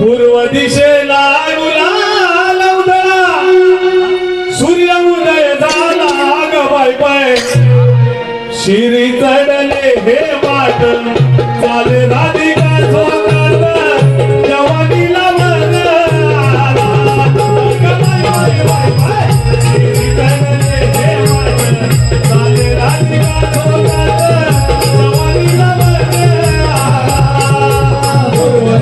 पूर्व दिशेला गुलाल उधळा सूर्य उदय झाला ग बाय बाय शिरी चढले हे वाट चाले राधिका झोकात जवानीला मन आला ग बाय बाय बाय शिरी चढले हे वाट चाले राधिका झोकात जवानीला मन आला पूर्व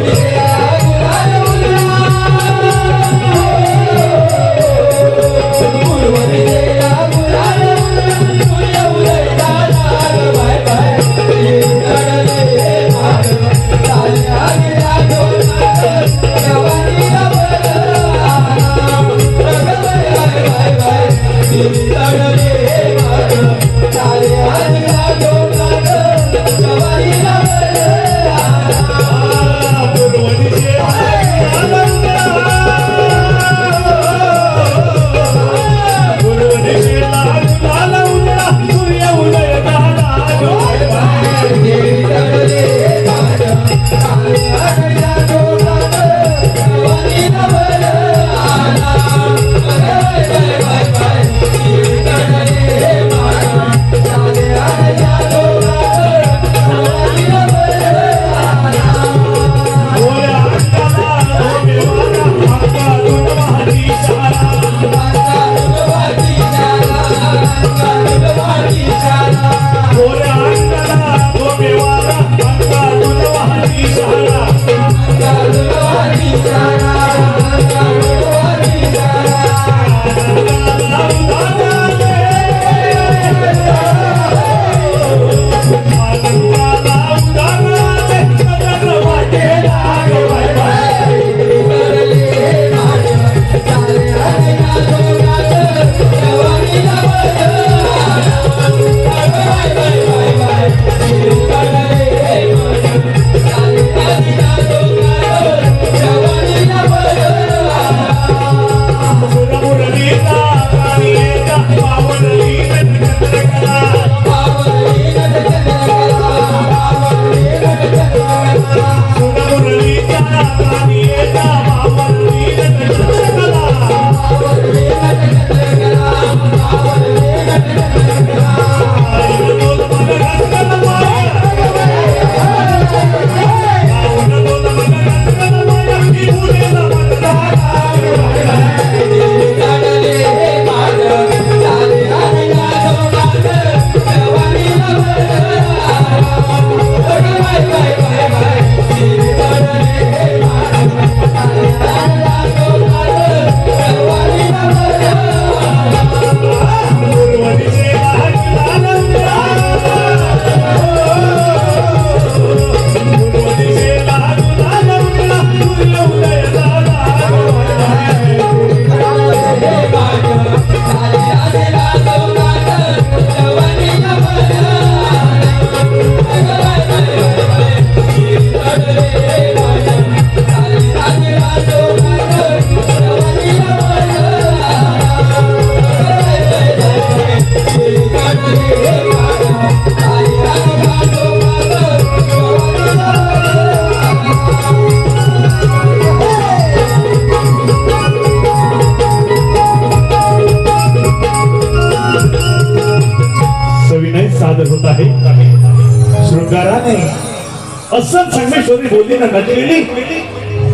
असं संगमेश्वरी बोलली ना नटलेली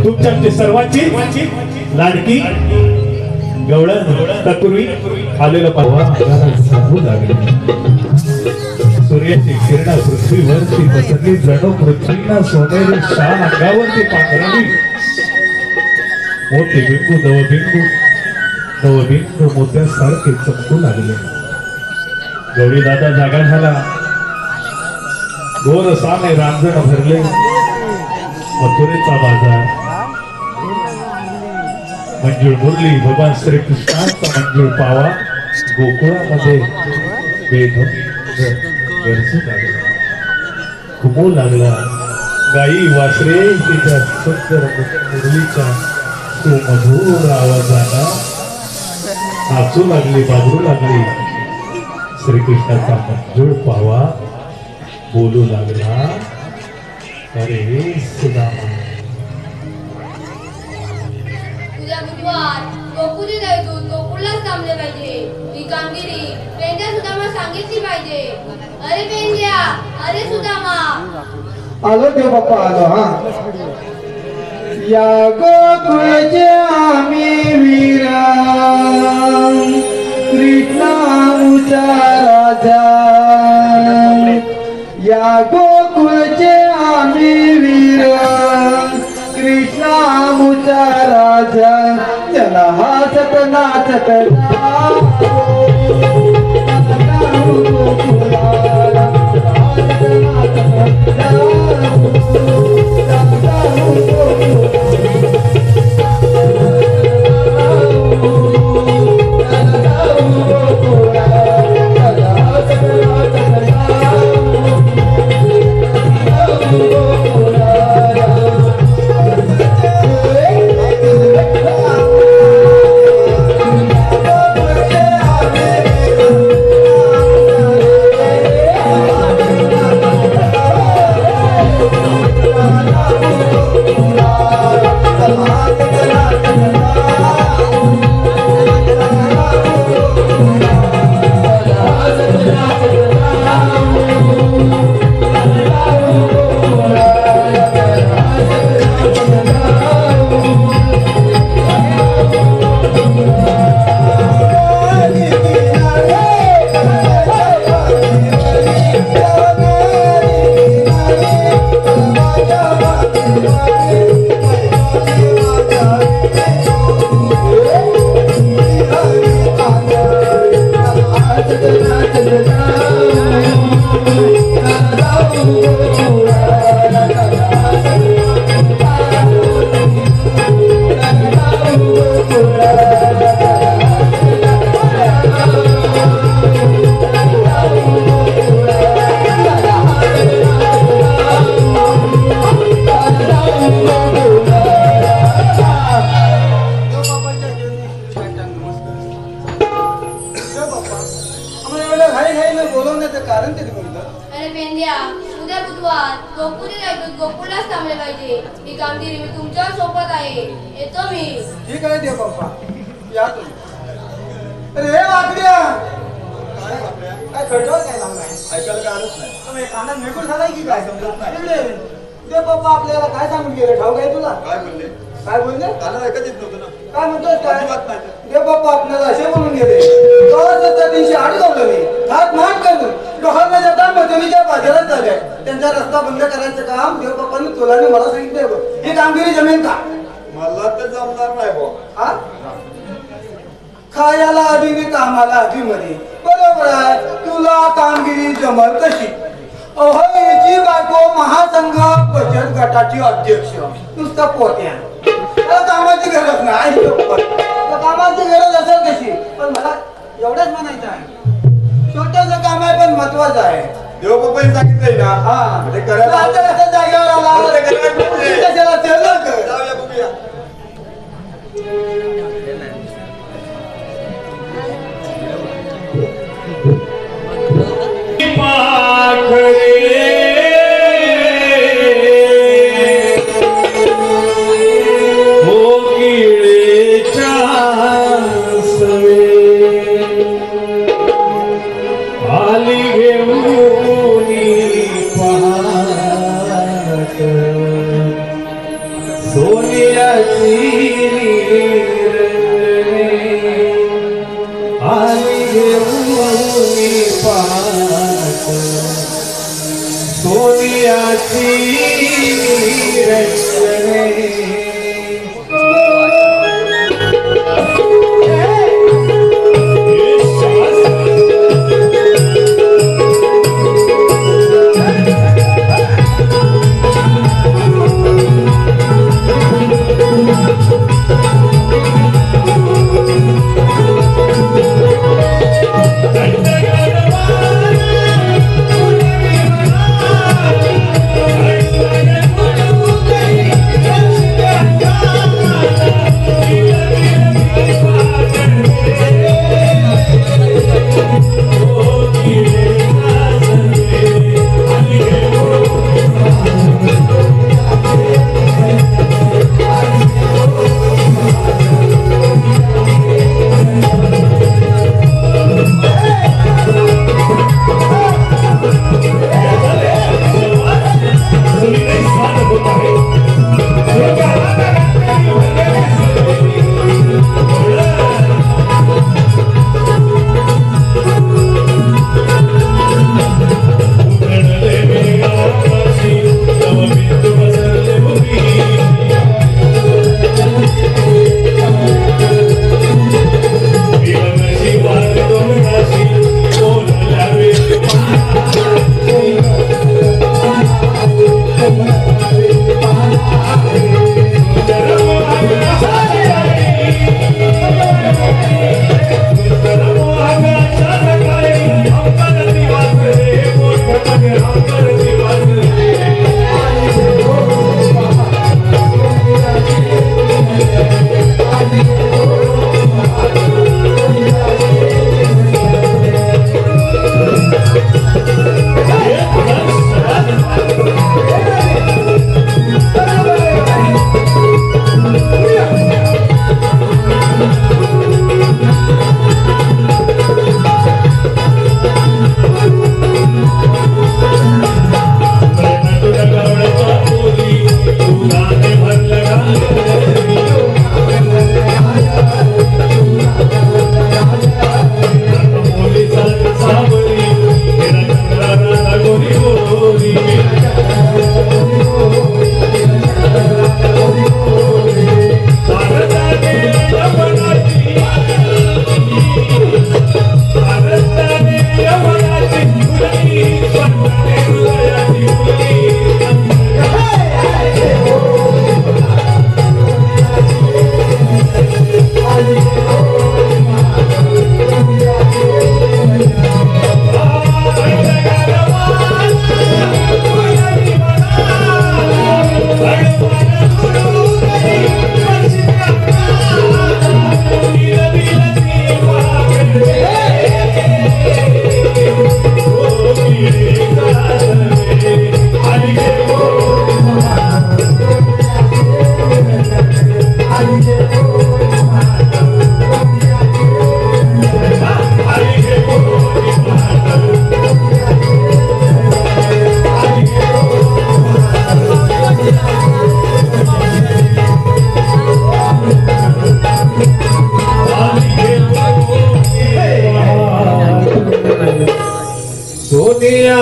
तुमच्या सर्वांची लाडकी गवळण तत्पूर्वी आलेलं परवा सांगू लागले सूर्याची किरण पृथ्वीवरती पसरली जणू पृथ्वीना सोनेरी शान अंगावरती पांघरली मोठे बिंदू नवबिंदू मोत्यासारखे चमकू लागले गौरी दादा जागा झाला गोर सामे रांजण भरले मथुरेचा बाजार मंजूळ मुरली भगवान श्री कृष्णाचा मंजूळ पावा गोकुळामध्ये गरजू लागला घुमू लागला गाई वासरे तिच्या सुंदर मुरलीच्या सुमधुर आवाजाला नाचू लागली बाजू लागली श्रीकृष्णाचा मंजूळ पावा बोलू लागला अरे सुदामा बुधवार गोकुळी जायतून गोकुळलाच थांबले पाहिजे. ही कामगिरी पेंड्या सुदामा सांगितली पाहिजे. अरे पेंड्या, अरे सुदामा. आलो देव बाप्पा आलो. हा या गोकुळचे आम्ही वीर कृष्णाचा राजा. या गोकुळचे आम्ही वीर कृष्णाचा राजा. चला हसत नाचत जाऊ गोकुळाला. हसत नाचत जाऊ गोकुळलाच थांबले पाहिजे. ही कामगिरी मी तुमच्या सोबत आहे. येतो मी. ठीक आहे देव बाप्पा, या तुम्ही. अरे वाकड्या, काय खडखड काय लावलाय? ऐकायला काय आलंच नाही. तुम्ही कानात मेकून झालाय की काय समजत नाही. देव बाप्पा आपल्याला काय सांगून गेले ठाऊक आहे तुला? काय बोलले? काय बोलले? कानाला ऐकत येत नव्हतं ना. काय म्हणतोय काय? अजिबात नाही. देव बाप्पा आपल्याला असे बोलून गेले. त्या दिवशी अडकवलं मी. हात माठ करून डोहारला जाता मथुरीच्या बाजारात झाले. त्यांचा रस्ता बंद करायचं काम देव बाप्पांनी तुला आणि मला सांगितलंय बघ. ही कामगिरी जमेल का? मला तर जमणार नाही भाऊ. हा? खायला आधी आणि कामाला आधी मध्ये. बरोबर आहे. तुला कामगिरी जमल कशी? अहोईची बायको महासंघ बचत गटाची अध्यक्ष. नुसतं पोत्या. त्याला कामाची गरज नाही. कामाची गरज असेल कशी? पण मला एवढंच म्हणायचं आहे, छोटंसं काम आहे पण महत्वाचं आहे. देवबापांनी सांगितलंय ना. हा, ते करायला आता कसं जागेवर आला? मला ते करायला पाहिजे. कशाला ठेवलं का? जाऊया बघूया.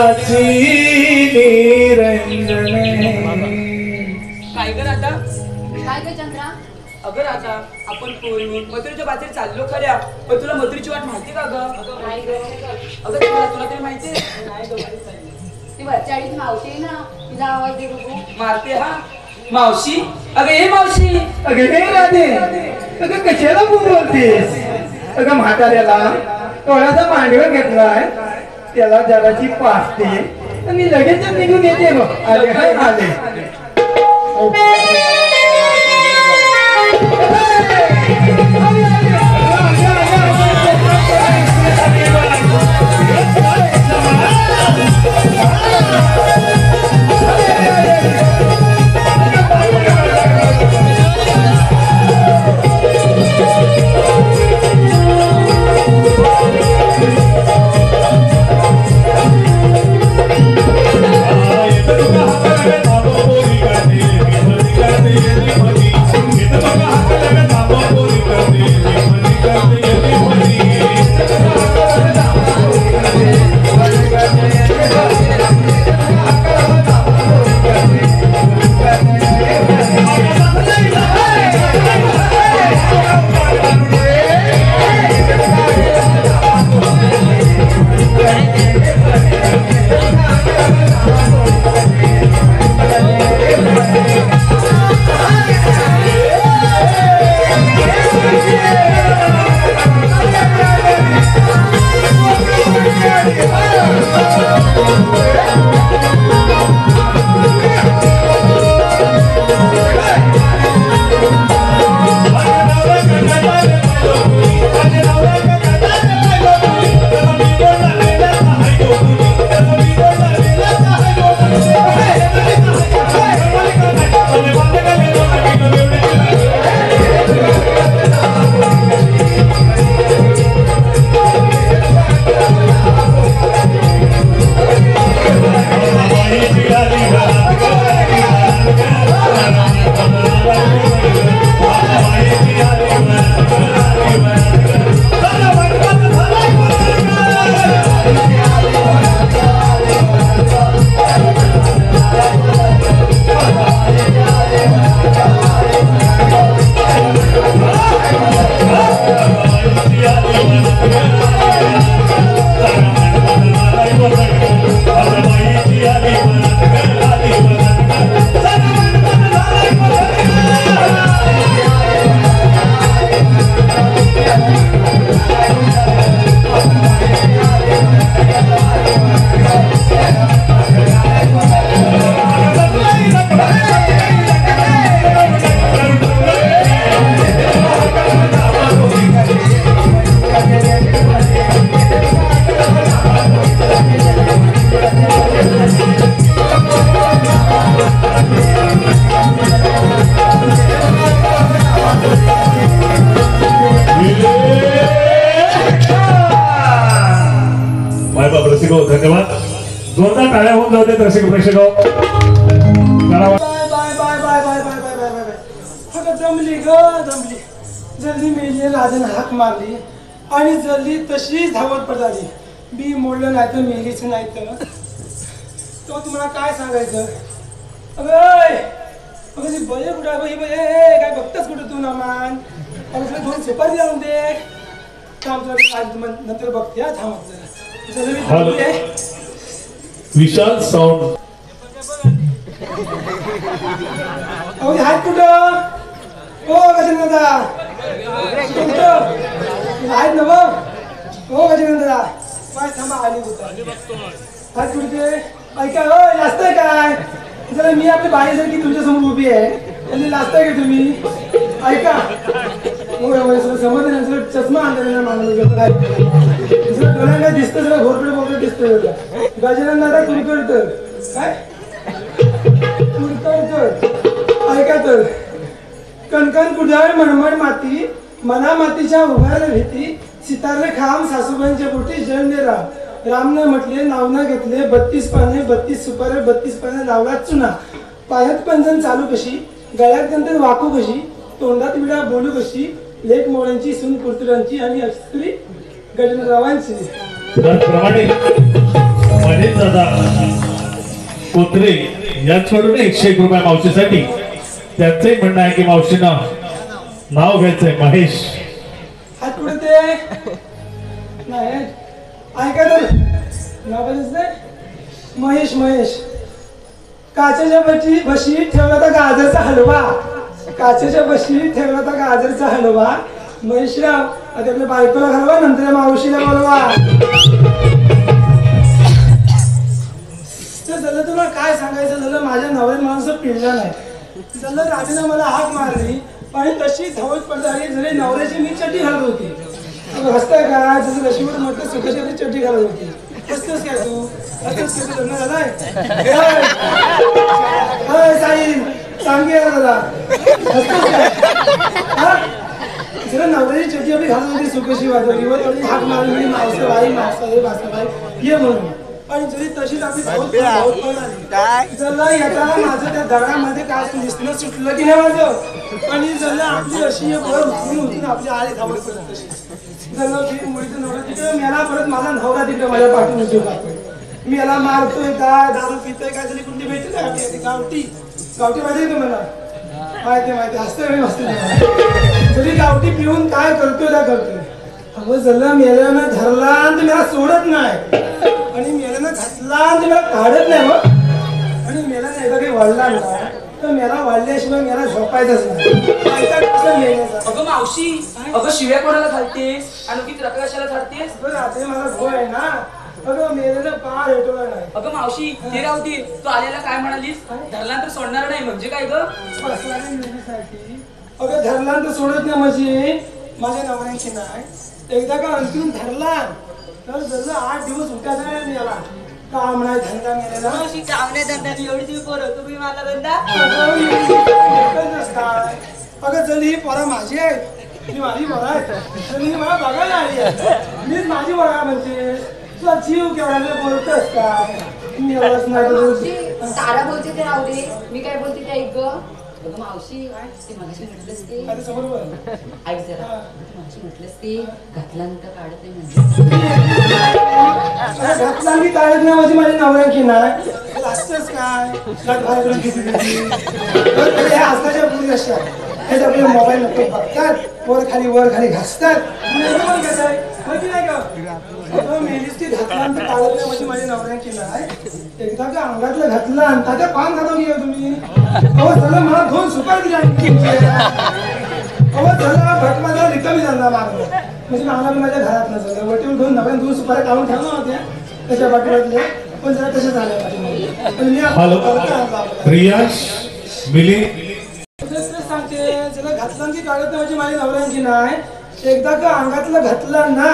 याची निरंजने. काय कर आता काय ग चंद्रा? अगं आता आपण पोरी मथुरेच्या बाहेर चाललो खऱ्या, पण तुला मथुरेची वाट माहिती का ग? नाही ग. अगं तुला तरी माहिती नाही ग, बाहेर चालली. ती वरच्याळीत मावशी आहे ना, तिचा आवाज दे बघू. मारते हा मावशी. अगं हे मावशी. अगं हे राधे, अगं कशाला बोलतेस? अगं म्हाताऱ्याला थोडासा मांडीवर घेतलाय, त्याला जराची पाचते आणि लगेच निघून येते बघ. आले काय आले. धन्यवाद. जोरदार टाळ्या होऊन जाऊ देत रसिक प्रेक्षक. Bye bye bye bye bye bye bye bye bye. अगं जमली ग जमली. जल्दी मेली राजाने हाक मारली आणि जल्दी तशीच धावत पडली. बी मोडलं नाही तर मेलीच नाही तर तो तुम्हाला काय सांगायचं. अगं ती बये कुठं आहे? बये काय बघताच कुठं तू नामान. अगं तुला 2 सुपारी लावून दे. थांब तुला नंतर बघते हा. थांबत जरा. विशाल साऊंड. अहो हात कुठं? हो गजानन दादा आहेत ना बघ. हो गजानन दादा काय थांबा आली होता. हात कुठे? ऐका हो लाजत काय जरा. मी आपली बाई जर की तुमच्या समोर उभी आहे त्यांनी लाजताय का तुम्ही? ऐका हो समज नाही. चष्मा आणला माणूस काय डोळ्यांना दिसतं जरा घोरकडे मोकळं दिसतं. गजानन दादा कुरकडतं काय ऐका तर. कणकण कुडाळ मणमण माती मना मातीच्या उभारल्या भीती. सितारले खांब सासूबाईंच्या पोटी जळणे राम. रामने म्हटले नावना घेतले 32 पाने 32 सुपारे 32 पाने लावला चुना. पायात पंजन चालू कशी गळ्यात गंधन वाकू कशी. तोंडात विडा बोलू कशी. लेख मोळ्यांची सून कुर्तुरांची आणि अस्त्री गजनरावांची. त्याचप्रमाणे गणेश दादा कोत्रे यांच्याकडून 101 रुपये मावशीसाठी. त्यांचंही म्हणणं आहे की मावशीनं नाव घ्यायचंय महेश. हात कुठे ते नाही ऐका तर नाव काय महेश महेश. काचेच्या बशी ठेवला होता गाजरचा हलवा. काचेच्या बशी ठेवला होता गाजरचा हलवा. महेशराव आता आपल्या बायकोला घालवा नंतर मावशीला बोलवा. झालं तुला काय सांगायचं झालं माझ्या नवऱ्यात माणसं पिळलं नाही झालं. राजाने मला हाक मारली आणि तशी धावत पडली जरी नवऱ्याची मी चटी घालत होती. हसताय का जसं रशीवर म्हटलं सुखाची चटी घालत होती. हसतोस काय तू हसतोस काय तू लग्न झालाय साई सांगे दादा हसतोस काय हा जरा नवऱ्याची चटी आपली घालत होती सुखाची वाजवली हाक मारली मावसाबाई मावसाबाई मावसाबाई ये म्हणून. आणि जरी तशीच आपली जरा याचा माझं त्या दगडामध्ये काय दिसणं सुटलं की नाही माझं. आणि जरा आपली अशी बरं उठून उठून आपली आली धावत पडत तशी जर मुलीचं नवरा तिकडे मेला परत माझा नवरा तिकडे माझ्या पाठून उद्योग करतोय. मी याला मारतोय काय दारू पितोय काय झाली कुठली भेटते ना आपली गावठी गावठी माहिती आहे तुम्हाला माहिती हसतोय मस्त. जरी गावठी पिऊन काय करतोय त्या करतोय. अगं जर मेल्यानं धरला तर मला सोडत नाही आणि मेल्यानं घातला तर मला काढत नाही मग. आणि मेल्यानं एकदा काही वळला ना तर मेला वाढल्याशिवाय मला झोपायचंच नाही. अगं मावशी अगं शिव्या कोणाला घालतेस आणि किती रक्त कशाला झाडतेस. रात्री मला भोय आहे ना. अगं मेलेलं पार हेटवलं नाही. अगं मावशी ते राहू दे तू आलेला काय म्हणालीस धरला तर सोडणार नाही म्हणजे काय ग. अगं धरला तर सोडत नाही म्हणजे माझ्या नवऱ्याची नाही. एकदा का अंतरून धरला तर जर 8 दिवस उठायचा नाही याला काम नाही धंदा मिळाला. कामने धंदा एवढी तुम्ही पोरं तुम्ही मला धंदा अगं जर ही पोरं माझी आहे ही माझी पोरं आहे ही मला बघायला आली आहे. मीच माझी बघा म्हणते तुला जीव केवढा बोलतोस का मी एवढंच मावशी नाही. तारा बोलते ते राहू दे मी काय बोलते ते ऐक ग. अगं मावशी ते मगाशी म्हटलंस ते आता समोर बोल. ऐक जरा मावशी म्हटलंस ते घातल्यानंतर काढत नाही म्हणजे घातला मी काढत नाही माझी माझ्या नवऱ्याची नाही असतंच काय घात बाहेर करून किती आजकालच्या पुरी अशा हे आपले मोबाईल नको बघतात वर खाली घासतात. माहिती नाही का मेलीस ती घातल्यानंतर काढत नाही म्हणजे माझ्या नवऱ्याची नाही. एकदा का अंगातलं घातलं आणि तात्या पान खातो की तुम्ही अहो झालं मला 2 सुपारी दिल्या. अहो झालं भट माझा रिकामी धंदा मारलो म्हणजे मला माझ्या घरात नसलं वटीवर 2 सुपाऱ्या काढून ठेवल्या होत्या त्याच्या बाटल्यातल्या पण जरा तसे झाले. हॅलो प्रियांश मिलिंद सांगते जरा घातलं की काढत नाही म्हणजे माझ्या नवऱ्यांची नाही. एकदा का अंगातलं घातलं ना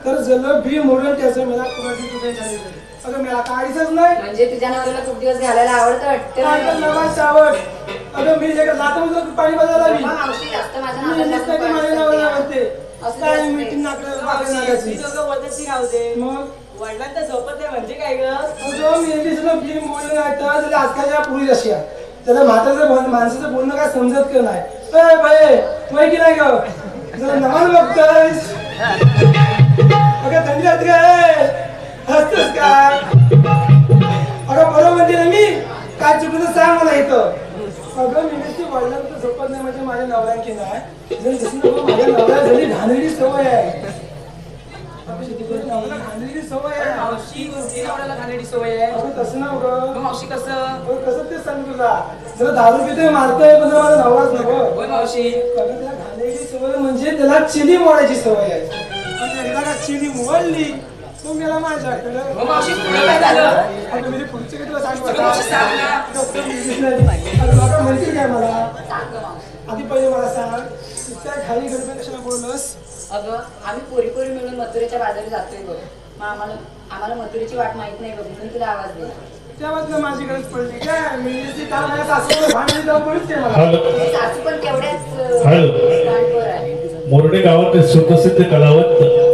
तर जल बी मोडून त्याचं मला कुणाची कुठे झाली. अगं मला काढीच नाही म्हणजे तुझ्या नवऱ्याला खूप दिवस घालायला आवडतं वाटतं. आवड. अगं मी लाता पाणी बदलायला हवी. मावशी जास्त माझ्या माझ्या नवऱ्याला आवडते काय मीटिंग मग वडिलांना झोपत नाही म्हणजे काय ग. अगं मी बी मोडलं नाही तर आजकालच्या पुरी अशी आहे त्याला म्हाताचं माणसाचं बोलणं काय समजत का नाही. बाई माहिती नाही का जरा नमान बघतोयस. अगं थंडी राहते काय हसतोस काय. अगं बरोबर म्हणते ना मी काय चुकलं सांग मला इथं. अगं मी नुसती वडिलांचं झोपत नाही म्हणजे माझ्या नवऱ्यांची नाही जरी जशी माझ्या नवऱ्या झाली घाणेरडी सवय आहे. घाणेरडी सवय आहे मावशी नवऱ्याला घाणेरडी सवय आहे. अगं तसं ना अगं मावशी कसं कसं तेच सांग तुला जरा दारू पितोय मारतोय पण माझा नवराच नको. होय मावशी त्याला घाणेरडी सवय म्हणजे त्याला चिली मोडायची सवय आहे. आणि एकदा का चिली मोडली तो मेला माझ्याकडे. मावशी पुढे काय झालं. आता मी पुढचे काय तुला मावशी सांग ना. सांग म्हणतील काय मला आधी पहिले मला सांग त्या खाली गणपती कशाला बोललंस. अगं आम्ही पोरी मिळून मथुरेच्या बाजारी जातोय बघ. मग आम्हाला मथुरेची वाट माहित नाही बघ म्हणून तुला आवाज दे. तेव्हाच माझी गरज पडली काय मी काल माझ्या सासूला भांडली जाऊ पडलीच ते मला. सासू पण तेवढ्याच हॅलो आहे. मोरडे गावातील सुप्रसिद्ध कलावंत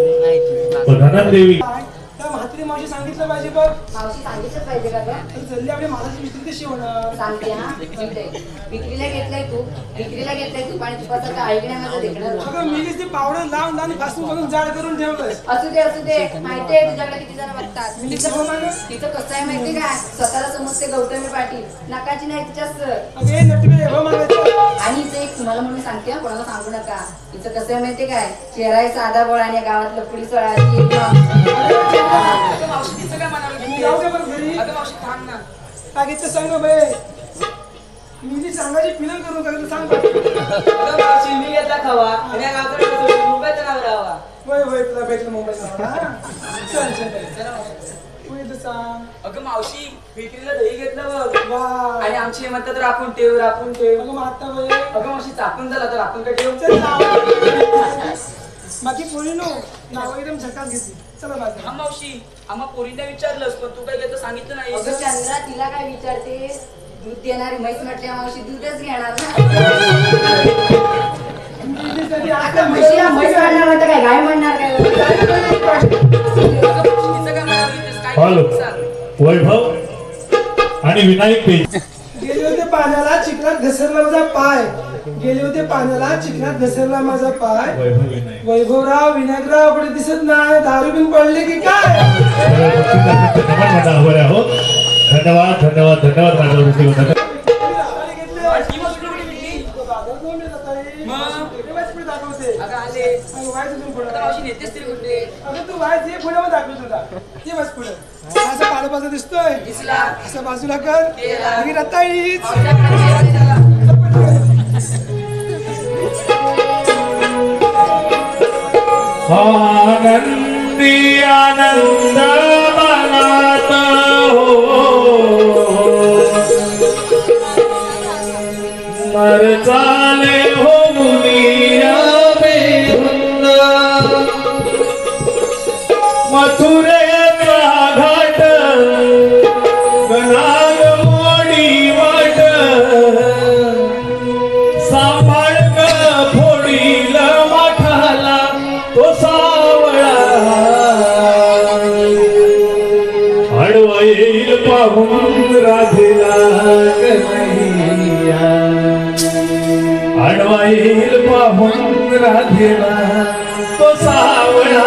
प्रधानदेवी त्या म्हात्री मावशी सांगितलं पाहिजे बघ मावशी सांगितलंच पाहिजे का ग? तर जल्ली आपल्या मालाची विक्री कशी होणार? सांगते हा म्हणते विक्रीला घेतलाय तू आणि तुपासारखं ऐकण्यामध्ये देखणार अगं मीच ते पावडर लावून फासून करून जाड करून ठेवलंय. असू दे माहितीये तुझ्याकडे किती जण बघतात. तिचं हो ना गं? तिचं कसं आहे माहितीये काय स्वतःला समजते गौतमी पाटील नकाची नाही तिच्याच अगे नटवे हो मागायचं. आणि ते एक तुम्हाला म्हणून सांगते हा, कोणाला सांगू नका. तिचं कसं आहे माहितीये काय चेहरा आहे साधा बोळ आणि गावातलं पुडी सोळा अगं मावशी तिचं काय म्हणावं मी जाऊ का बरं घरी? अगं मावशी थांब ना. सांगितलं सांग ना बाई. मी जी सांगायची फिल्म करून टाकलं सांग बाई. अगं मावशी मी घेतला खावा आणि या गावाचा मुंबईचं नाव राहावा. वय तुला भेटलं मुंबईला. चल चला मावशी. तू येतं सांग. अगं मावशी विक्रीला दही घेतलं बघ वा. आणि आमची हे म्हणतात राखून ठेव अगं मग आता बाई. अगं मावशी चाकून झाला तर आपण काय ठेव. चल नाव. बाकी पोरी नो नाव एकदम झकास घेतली. चला हा माझ्या. मावशी आम्हा पोरींना विचारलंस पण तू काय घेतं सांगितलं नाही. अगं चंद्रा तिला काय विचारते दूध देणारी म्हैस म्हटल्या मावशी दूधच घेणार ना. आता म्हशीला म्हैस म्हणणार म्हणतं काय गाय म्हणणार काय अगं मावशी तिचं काय म्हणावं घेतेस? काय हॅलो घेतेस सांग. वैभव आणि विनायक पेज गेले होते पाण्याला चिखलात घसरला माझा पाय. गेले होते पाण्याला चिखलात घसरला माझा पाय. वैभव विनायक वैभवराव विनायकराव पुढे दिसत नाही दारू बिन पडले की काय? धन्यवाद माझ्या वृत्ती होता. ही मावशी कुठे गेली? दाखवते. अगं आले. आता मावशी नेतेस तरी कुठे? अगं तू वाय जे पुढे मग दाखव तुला. ये बस पुढे. असं काळोबाचा दिसतोय. दिसला. असं बाजूला कर. केला. आणि रताळीच. आनंदी आनंद मनात हो मरचाले हो मुनिया बेधुंद मथुरेचा घाट गणाग मोडी वाट सांभाळ ग फोडील माठाला तो सावळा आडवा येईल पाहून राधेला कन्हैया आडवा येईल पाहून राधेला तो सावळा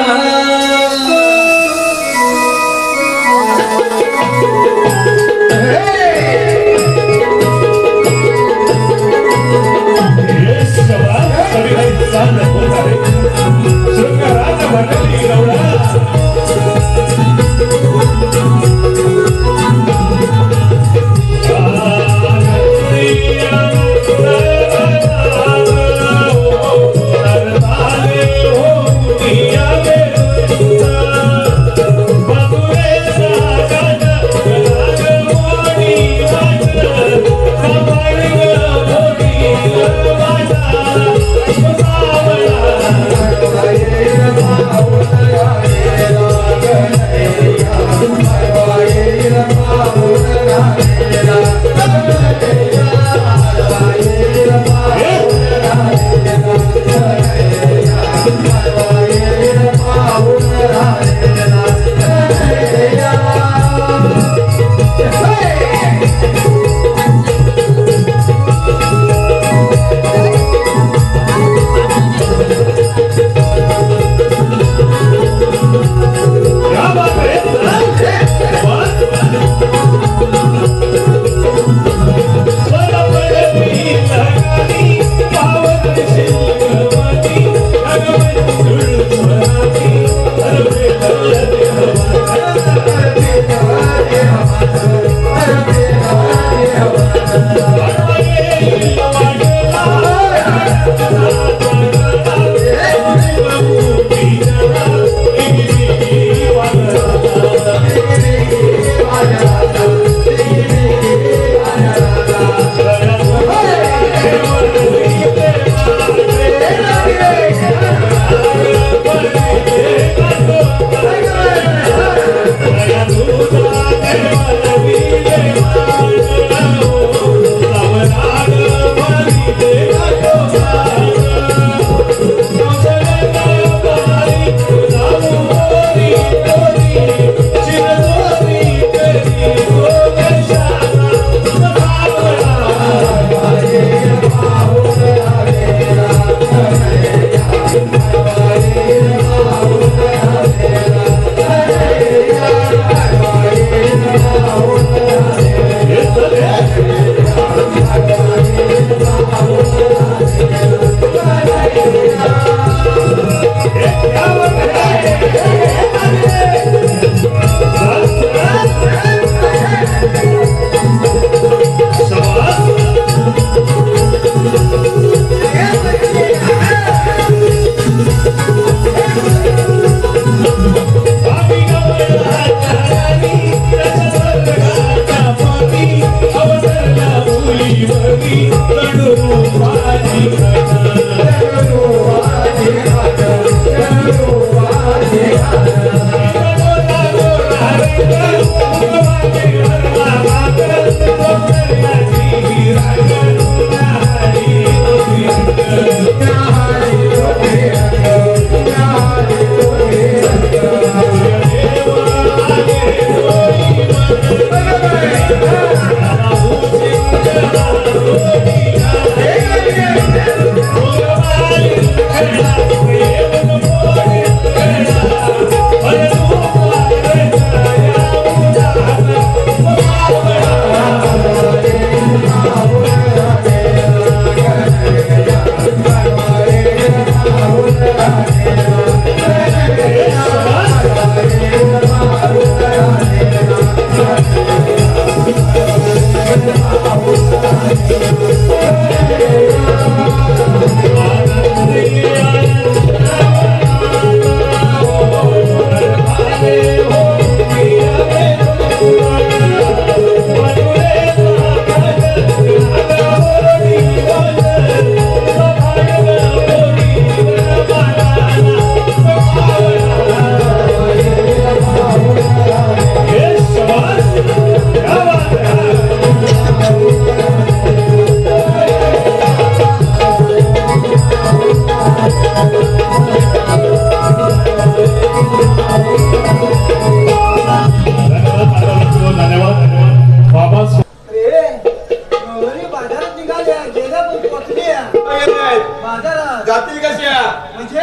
जातील कशा म्हणजे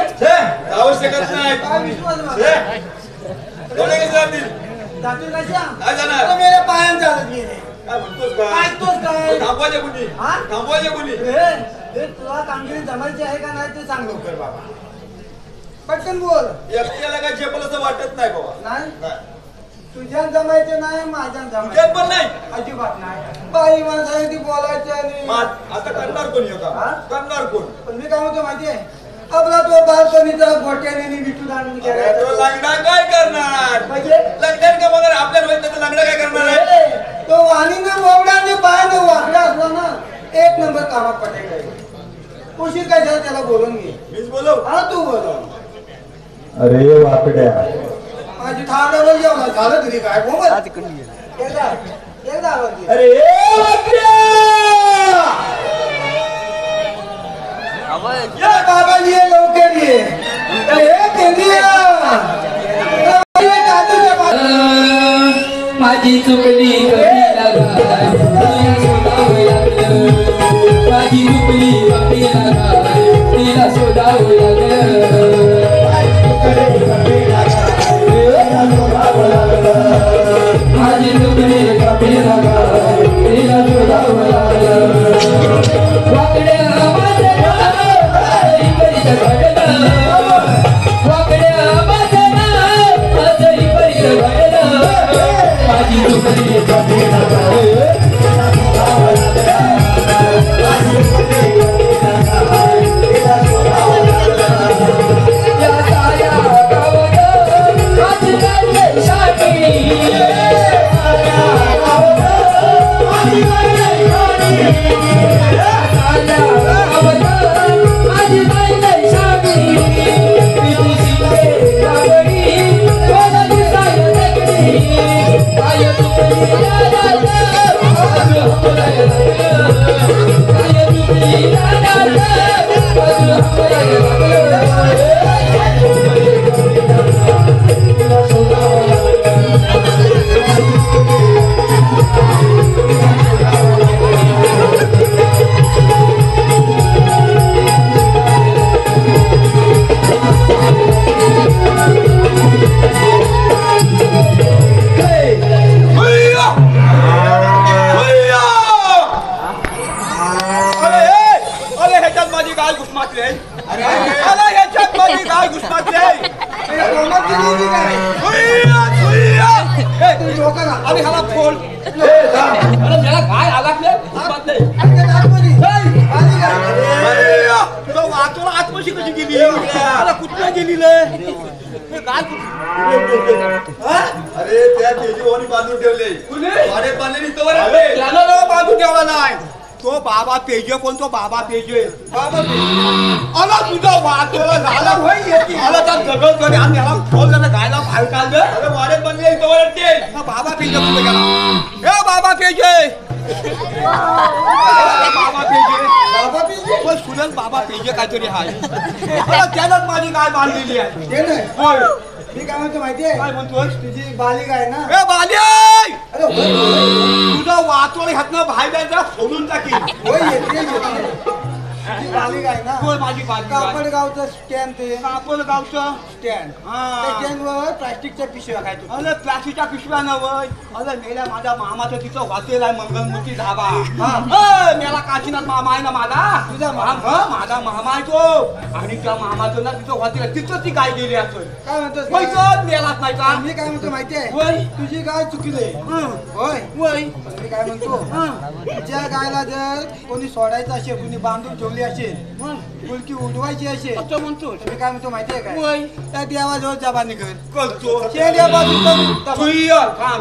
जाऊ शकत नाही काय विश्वास कोणी कसे जातील जातील कशा काय जाणार मेरे पायान चालत गेले काय म्हणतोस काय ऐकतोस काय थांबवायचे कुणी हा? थांबवायचे कुणी हे तुला कामगिरी जमायची आहे का नाही ते सांग लवकर बाबा पटकन बोल एकट्याला काय झेपल असं वाटत नाही बाबा नाही नाही. तुझ्यात जमायचे नाही माझ्यात तुझ्यात जमायचे पण नाही अजिबात नाही बाई माणसाने ती बोलायची आणि आता करणार कोणी हा? का करणार कोण पण मी काय म्हणतो माहितीये आपला तो बालपणीचा गोट्याने विटू दांडून अरे तो लंगडा काय करणार म्हणजे लंगड्यान का बघा आपल्या रोहित तर लंगडा काय करणार आहे तो वाणीनं बोबडाने पायाने वाकडा असला ना एक नंबर कामात पटायला उशीर काय झाला त्याला बोलून घे मीच बोलव हा तू बोलव अरे वाकड्या माझी ठाण्यावर जेवण झालं तरी काय बोल एकदा एकदा आवाज दे. अरे या बाबा ये लवकर ये अरे पेंडिया माझी चुकली कधी लागाय तुला शोधावं लागलं माझी चुकली कधी लागाय तिला शोधावं लागलं माझी चुकली कधी लागाय तिला शोधावं लागलं वाकड्या माझं नाव आजही परित घडलं वाकड्या माझं नाव आजही परित घडलं माझी चुकली कधी लागाय या साऱ्या गावात आज चाललंय शाळी आणि हाला फोन वाचवला आत्मशी कशी गेली कुठल्या गेली अरे त्या तेजीवानी बांधून ठेवले बांधले बांधून ठेवला नाही तो बाबा पेजे कोण तो बाबा पेजे आला तुझा वाचवला झाला आला त्या जगत करे आणि याला फोन त्याला गायला बाहेर काढलं अरे वाड्यात बनले बाबा पेजे कुठे गेला ए बाबा पेजे बाबा पेजे पण सुनल बाबा पेजे काहीतरी आहे त्यानंच माझी गाय बांधलेली आहे होय मी काय म्हणतो माहितीये काय म्हणतोस तुझी बालिका आहे ना ए बाली अरे होय तुझा वाचवळ ह्यातनं बाहेर जायचा सोडून टाकी येते तुझी बालिक आहे ना होय माझी बालिक आहे. कापडगावचं स्टँड ते कापडगावचं स्टँड त्या हा स्टँडवर प्लास्टिकच्या पिशव्या काय तू अरे प्लास्टिकच्या पिशव्या नवय अरे मेल्या माझ्या मामाचं तिथं हॉटेल आहे मंगलमूर्ती धाबा मेला काशीनाथ मामा आहे ना माझा तुझा माझा मामा आहे तो आणि त्या मामाचं ना तिथं हॉटेल आहे तिथं ती गाय गेली असं काय म्हणतोस पैसा मेलाच नाही का मी काय म्हणतो माहिती आहे होय तुझी गाय चुकली होय होय मी काय म्हणतो ज्या गायला जर कोणी सोडायचं असेल कोणी बांधून ठेवली असेल फुलकी उडवायची असेल असं म्हणतो तर मी काय म्हणतो माहिती आहे होय. काय त्या देवाजवळ जबानी कर करतो शेंड्यापासून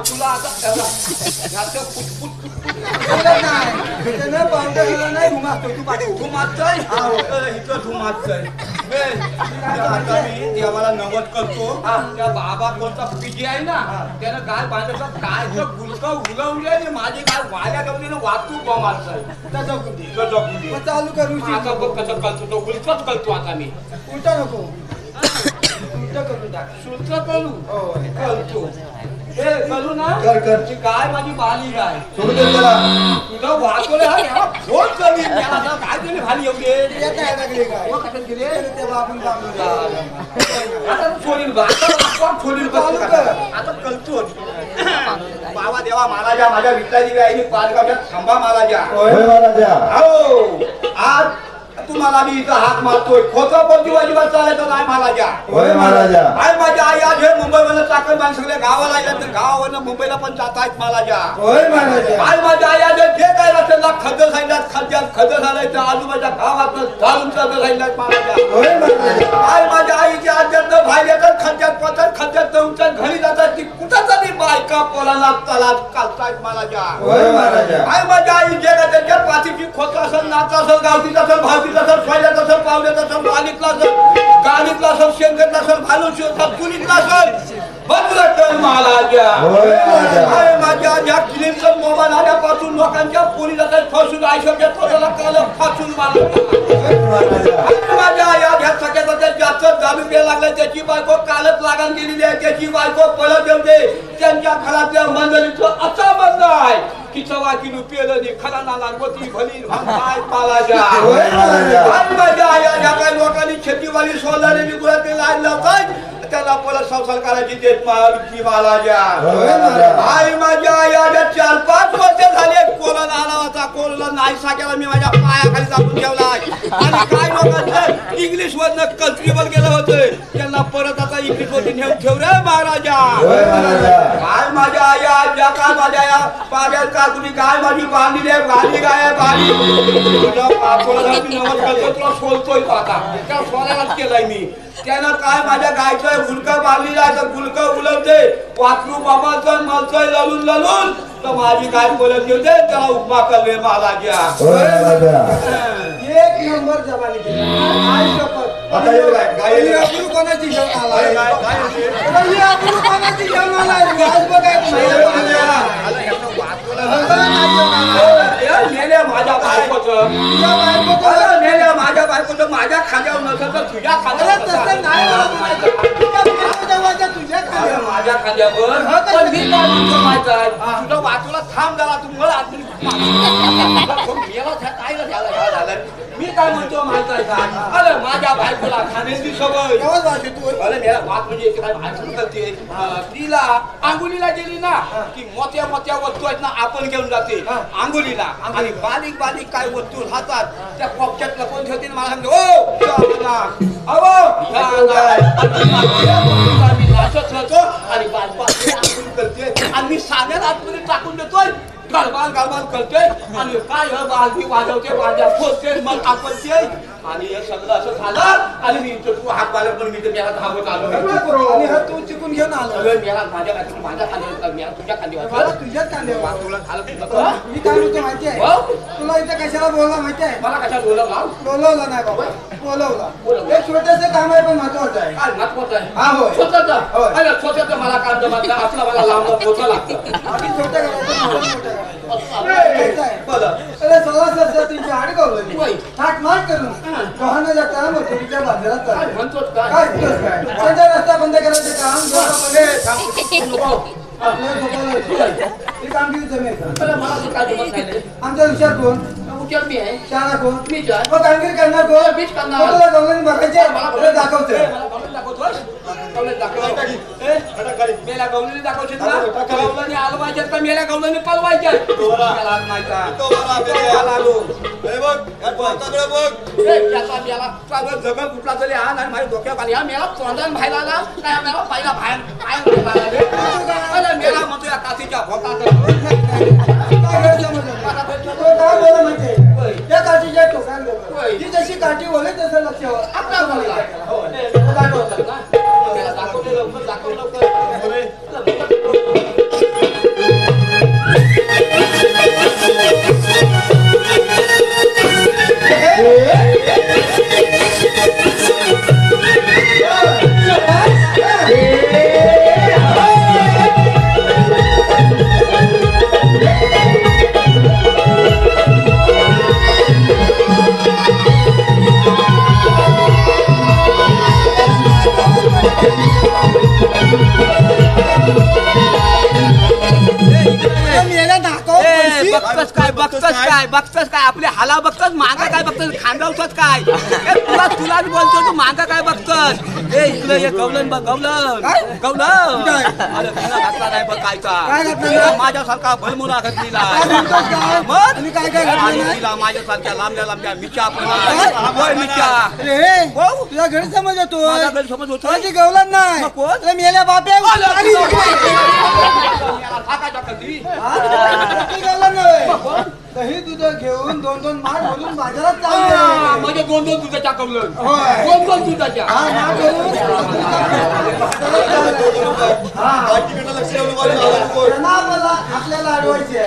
तुला आता ह्याचं पुटपुट नाही त्यानं पावडर नाही घुमातो तू पाठी घुमाचय इथं घुमाचय आता मी देवाला नवद करतो त्या बाबा कोणता पिजी आहे ना त्यानं गाय बांधायचं काय गुलका उगवले आणि माझी गाय वाऱ्या गवली ना वाहतूक बॉम्बाचं मग चालू करू आता बघ कसं करतो तो गुलकाच करतो आता मी उलटा नको उलटा करून टाक शुल्क करू हो करतो हे करू ना कर. ती गाय माझी बाली गाय सोडू दे त्याला तुझं वाचवलं हा याला फोन करी याला आता काय केली भाली एवढे या काय लागले काय हो, कशात गेले? तेव्हा आपण बांधलो आता सोडील बा आता सोडील बा चालू कर. आता करतो बाबा देवा महाराजा माझ्या विठ्ठलाची आईने पाचगावच्या थांबा महाराजा हो आज तुम्हाला मी इथं हात मारतोय खोटं बोलती अजिबात चालायचं नाही महाराजा होय महाराजा काय माझ्या आई आज हे मुंबईवरनं चाकण बांध सगळे गावाला येतात तर गावावरनं मुंबईला पण जात आहेत महाराजा होय महाराजा काय माझ्या आई आज जे काय रस्त्याला खड्ड सांगितल्यात खड्ड झालायचं आजूबाजूच्या गावात घालून सांगितल्यात महाराजा होय महाराजा काय माझ्या आईची आज्यात बाहेर येतात खड्ड्यात पडतात खड्ड्यात जाऊनच्या घरी जातात ती कुठं तरी बायका पोलाला तलात काढतायत महाराजा होय महाराजा काय माझ्या आई जे काय त्याच्या पाठीची खोत असेल नाच असेल गावतीत असेल भावतीत असेल सोयल्यात असेल पावल्यात असेल गालीतला असेल गालीतला असेल शेंगतला असेल भालूची असेल चुलीतला असेल बदलत महाराजा होय महाराजा. काय माझ्या या क्लिपचं मोबाईल आल्यापासून लोकांच्या पोरी जातात फसून आयुष्याच्या स्वतःला कालं फासून माझ्या या घ्या सगळ्याचा जास्त दारू प्यायला लागलाय त्याची बायको कालच लागण गेलेली आहे त्याची बायको पळत येते त्यांच्या घरातल्या मंडळीचं असा बंद आहे की सव्वा किलो पेलं खरा नाला गोती भली काय पालाजा होय महाराजा. काय माझ्या या काही लोकांनी शेतीवाली सोलारी गुळातील लाईन लावतात त्याला परत संसार करायची देत की महाराजा होय महाराजा. आई माझ्या या 4-5 वर्ष झाले कोरोना आला होता कोरोना नाही साक्याला मी माझ्या पायाखाली जाऊन ठेवला आणि काय लोकांचं इंग्लिश वरनं कल्ट्रीवर गेलं होतं त्यांना परत आता इंग्लिश वरती नेऊन ठेव रे महाराजा होय महाराजा. काय माझ्या आया ज्या काय माझ्या या पाण्यात काकुनी काय माझी बांधली आहे बाली गाय आहे बाली तुझ्या बापोला नमस्कार करतो तुला सोलतोय आता त्या सोलायलाच केलाय मी त्यानं काय माझ्या गायचं गुलका बांधली जायचं गुलका उलटते वाचलू बाबाचं मलचय ललून ललून तर माझी गाय बोलत घेते त्याला उपमा करले महाराजा होय महाराजा. एक नंबर जबानी केली आई शपथ आता हे काय? गाय ही अब्रू कोणाची घेऊन आलाय काय काय काय होते? ही अब्रू कोणाची घेऊन आलाय आज बघ काय नेल्या माझ्या बायकोचं नेल्या माझ्या बायकोचं माझ्या खांद्यावर नसेल तर तुझ्या खांद्यावर तसं नाही तुझ्या अरे माझ्या खांद्यावर पण मी काय म्हणतो माहित आहे तुझं वाचूला थांब झाला तू मला काय झालं मी काय म्हणतो माहित आहे का अरे माझ्या बायकोला खाण्याची सवय अरे मेरा बात म्हणजे काय भाषण करते तिला आंघोळीला गेली ना की मोठ्या मोठ्या वस्तू आहेत ना आपण घेऊन जाते आंघोळीला आणि बारीक बारीक काय वस्तू राहतात त्या पॉकेटला कोण ठेवते मला सांगते मी नाचत राहतो आणि करते आणि मी साध्या आतमध्ये टाकून देतोय गळबाल गळबाल करते आणि काय बालदी वाजवते वाजा फोडते मग आपण ते आणि हे सगळं असं झालं आणि मी तू हात बाहेर पण मी त्याला धावत आलो आणि हा तू चिकून घेऊन आलो मेला माझ्या खांद्यावर मी तुझ्या खांद्यावर तुझ्याच कांद्यावर तुला झालं तुला मी काय म्हणतो माहिती आहे हो? तुला इथे कशाला बोलला माहिती आहे मला कशा बोलवला बोलवलं नाही बाबा बोलवलं एक छोटंसं काम आहे पण महत्वाचं आहे काय महत्वाचं आहे हा होय स्वतःचं होय. अरे स्वतःचं मला काम जमत नाही असला मला लांब पोचा लागतं आधी छोटं करायचं मोठं करायचं बोला अरे 16-17 अडकवलं होय. थाट माट करून गव्हाणं जाता मथुरीच्या बाजारात काय चाललं. म्हणतोच काय काय इतकंच काय सध्या रस्ता बंद करायचं काम ए, थांब. नको. आपल्या झोपायला होतं. हे काम किती जमेल का? अरे मला तर काय जमत नाही रे. आमच्या विचार कोण कुठे मी आहे शाळा कोण मी जाय मग कामगिरी करणार कोण मीच करणार. मग तुला गवळणी बघायचे मला दाखवते मेला गवळणी दाखवशील ना गवळणी हलवायचे का मेला गवळणी पलवायचे जगल कुठला तरी हा नाही माझ्या डोक्यात आली हा मेला तोंडान बाहेर आला काय मेला पहिला बाहेर मेला म्हणतो या काशीच्या काय बोल म्हणजे त्या काठीच्या टोकाला ती जशी काठी बोले तसं लक्षावर बघतोस काय आपले हाला बघतोस मागा काय बघतोस खांदवतोस काय तुला बोलतो तू मागा काय बघतोस ए इकडे ये गवलन बघ गवलन अरे तुला घातला नाही बघ कायचा माझ्यासारखा भलमुला घातलीला माझ्यासारख्या लांबल्या मिच्या तुझ्या घरी समज होतो माझा घरी समज होतो गवलन नाही मेल्या बाप्या दही दूध घेऊन दोन दोन माठ बोलून बाजारात चालले म्हणजे दोन दुधाच्या कवलन दोन दुधाच्या आपल्याला अडवायचे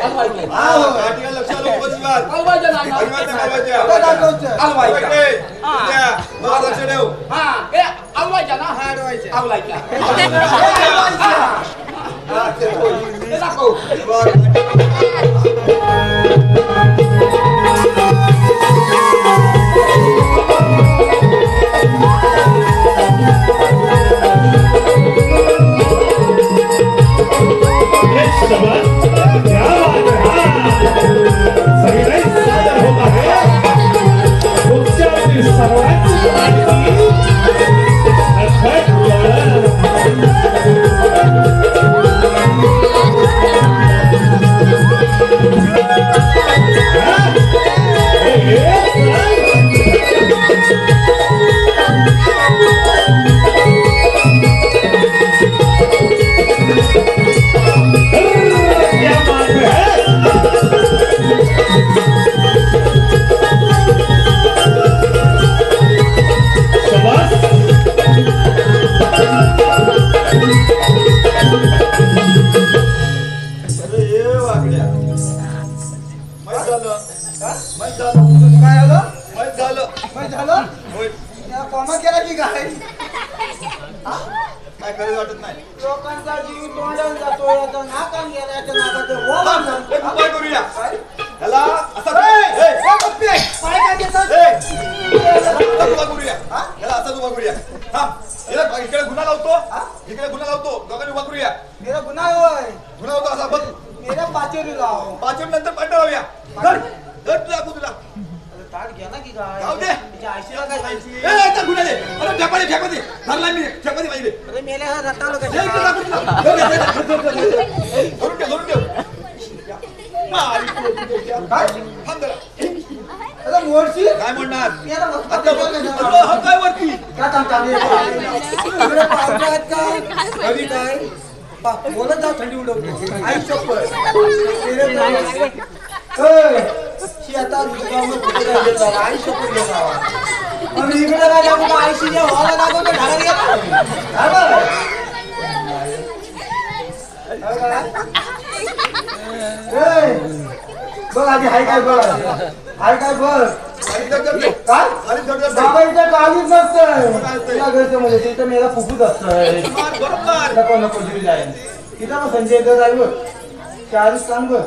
काय करायचं वाटत नाही लोकांचा जीव तोंडावर जातो याचा नाकान गेला याच्या नाकाचं एक उपाय करूया ह्याला असा पाय काय देतात करूया ह्याला असाच उभा करूया इकडे गुन्हा लावतो दोघांनी उभा करूया मेरा गुन्हा होय गुन्हा होतो असा बघ मेरा पाचेरी लाव 5 मिनिट नंतर पाठ लावूया धर तुला ताट घ्या ना की काय जाऊ दे. तिच्या आईशीला काय सांगशील? ए गुन्हा दे अरे ठेपादे धरला मी ठेपादे पाहिजे अरे मेल्या हा रताळ धरून अरे मोडशी काय म्हणणार मेला आता काय वरती काय थांबता इकडे पावसा आहेत का घरी काय बोलत जाऊ थंडी उडवते आई शपथ आता आई शपथ मग इकडे काय दाखवतो आईशी जे व्हायला दाखवतो घरात बघ आधी हाय काय बघ हाय काय बघ काय बाबा इथं काहीच नसतं तुला घरचं म्हणजे तिथं मेला फुकूच असतंय नको नको दिली जाईल तिथं मग संजय जाईल बघ चाळीस काम बघ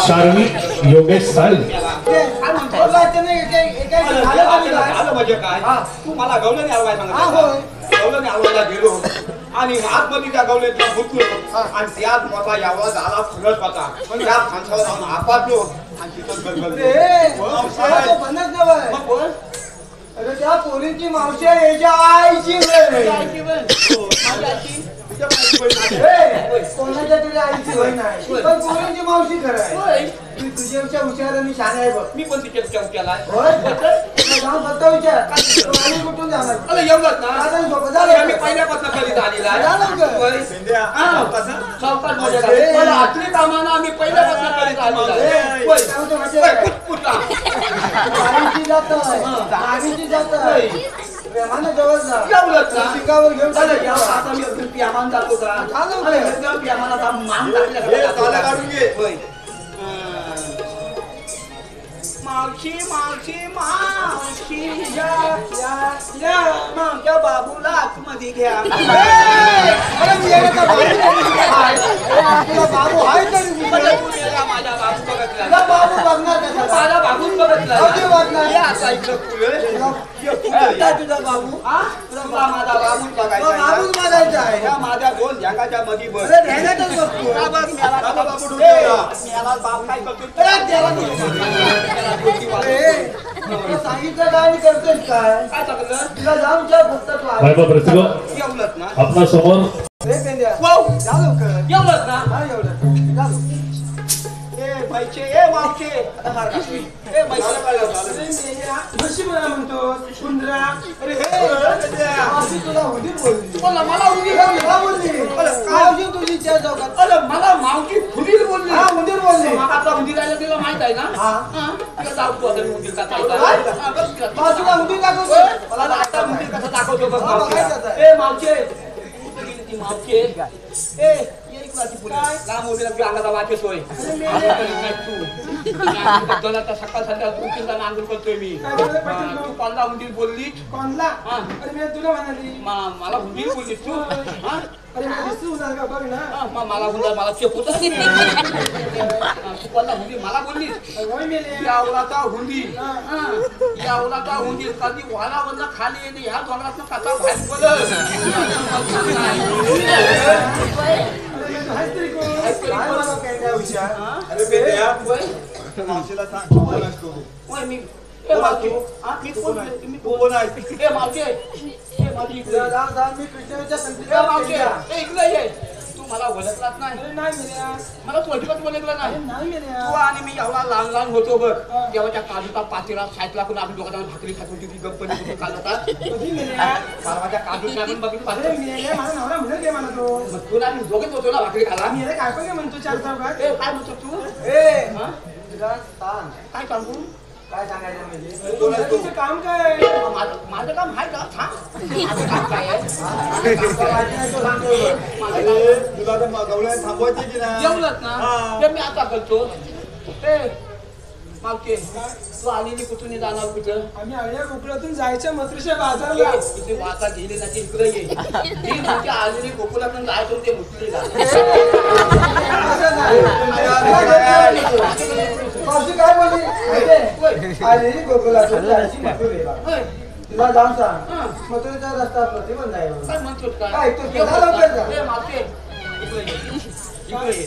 शार्वी योगेश साल काय म्हणतो झालं म्हणजे काय तू मला गवल्याने हलवाय सांगितलं गवल्याने हलवायला गेलो आणि आतमध्ये त्या गवल्यातला गुंतलो आणि त्यात मोठा यावळा झाला फुलत होता त्या खांसावर जाऊन आपटलो आणि तिथं गलगल अरे त्या पोरींची मावशी याच्या आईची कोणाच्या तरी आईची होई नाही पण पोरींची मावशी खरं आहे मी तुझ्यापेक्षा हुशार आणि शान आहे बघ मी पण तिच्या केलाय जाऊन फक्त विचार आणि कुठून जाणार अरे एवढंच ना दादा झोपा झालं मी पहिल्यापासून कधीच आलेला आहे. झालं का? होय. चौकात मजा करायची. मला आखरी कामानं आम्ही पहिल्यापासून कधीच आलेला आहे. होय. होय, पुटपुटा. आईची जात आईची जात प्रेमानं जवळ जा एवढंच ना? शिकावर घेऊन चालेल, या आता मी अजून प्यामान जातो का? चालेल. अरे, हे प्यामानाचा मान टाकल्या हे का? चालेल, काढून घे. होय. मावशी मावशी मावशी या मावच्या बाबूला आतमध्ये घ्या. अरे मी येणं का तुला बाबू आहे तरी मी मला तू गेला, माझा बाबू बघितला. तुला बाबू बघणार कसा माझा बाबूच बघितला. अगदी बघणार. या आता इकडं फुलं. कुठला तुझा बाबू हा? तुला माझा बाबूच बघायचा तुला आहे. बाबूच बघायचा आहे या माझ्या दोन जगाच्या मध्ये बस. अरे ध्यानातच बघतो का बघ, मेला दादा बाबू ए, ढुंढला. मेला बाप काय करतो? अरे देवा तुला सांगितलं काय आणि करतोस काय काय टाकलं? तुला जाऊन विचार फक्त तू आहे. बाबा प्रतिभा एवढंच ना? आपला समोर रे पेंड्या वाव! जा लवकर एवढंच ना? हा एवढं जा लवकर. ए बाईचे, ए मावचे. आता मार खाशील. ए बाईचे काय झालं? अरे मेल्या, म्हशी मला म्हणतो कुंद्रा. अरे हे मावशी तुला हुंदीर बोलली बोला, मला उगी तुला तुला बोलली मावशी तुझी त्या चौकात अरे मला मावची फुलील बोलली. हा हुंदीर बोलली आता उंदीर राहिला तिला माहित आहे ना? हा. हा. तिला दाखवतो आता मी उंदीर कसा आहे. काय? हा, बघ तिला. मावशीला हुंदीर दाखवतो होय? मला आता उंदीर कसा दाखवतो बघ हा, मावशीला. बघायचं आहे. ए मावचे, कुठे गेली ती मावचे? ए, ये इकडं ती फुलं. लांब उभी राहा, अंगाचा वाचच होय. आंघोळ करीत नाही तू. आंघोळ करताना आता सकाळ संध्याकाळ दोन तीन जण आंघोळ करतोय मी. काय झालं हा, पाटील तू भाऊ? कोणला उंदीर बोलली? कोणला? हा. अरे मी तुला म्हणाली. मला उंदीर बोललीस तू? हा? अरे मला दिसू होणार का बघ ना. हा, मला हुंदर मला चेपवत असते. तू कोणला हुंदीर मला बोललीस? होय मेल्या. यावलाचा हुंदीर. हा. यावलाचा हुंदीर कधी वालावरनं खाली येते ह्या डोंगरातनं कसा बाहेर पडल. अरे मी तू आहेस तरी कोण? काय मला पेंड्या हुशार अरे पेंड्या, होय, मावशीला सांग तू कोण असतो होय, मी ए मावशी, हा, मी कोण? मी तू कोण आहेस? ए मावशी, ए मावशी इकडे ये. जा जा मी कृष्णाच्या ए संगीता मावशी, पेंड्या ए इकडे ये. तू मला ओळखलाच नाही. अरे नाही मेल्या. मला तू अजिबात ओळखलं नाही. नाही मेल्या. तू आणि मी एवढा लहान लहान होतो बघ तेव्हा त्या काजूचा पातीला साईडला करून आम्ही दोघांना भाकरी खात होती ती गप्पनी कुठे काढता कधी मेल्या? परवाच्या काजूच्या आपण बघितलं अरे पाहिजे. मेल्या, माझा नवरा म्हणत आहे मला तो. मग तुला आम्ही दोघेच होतो ना भाकरी खाला. मेल्या काय पण काय म्हणतो चार चौकात? ए काय म्हणतो तू? ए हा? तुला सांग काय सांगू? काय सांगायचं म्हणजे मेल्या, तुझं काम काय? माझं काम आहे का? सांग. माझं काम काय आहे? माहिती नाही तो सांगतो बघ. माझं अरे काम तुला तर गवल्याने थांबवायची की नाही जेवलंच ना? हा. ते मी आता करतो. ए मावके, तू आलेली कुठून जाणार कुठं? आम्ही आळ्या कोकणातून जायच्या मत्रीच्या बाजारला. तिथे वाचा गेली ना ते इकडे ये. ही तुमच्या आलेली गोकुलातून जायचं ते मुसलीला. असं नाही. मावशी काय बोलली माहितीये? आलेली गोकुलातून जायची मथुरेला. होय. तुला जाऊन हा. सांग मथुरेचा रस्ता प्रतिबंध आहे म्हणून. काय म्हणतोस काय? काय तू केला लवकर जा. ए, मावके, इकडे ये. इकडे ये.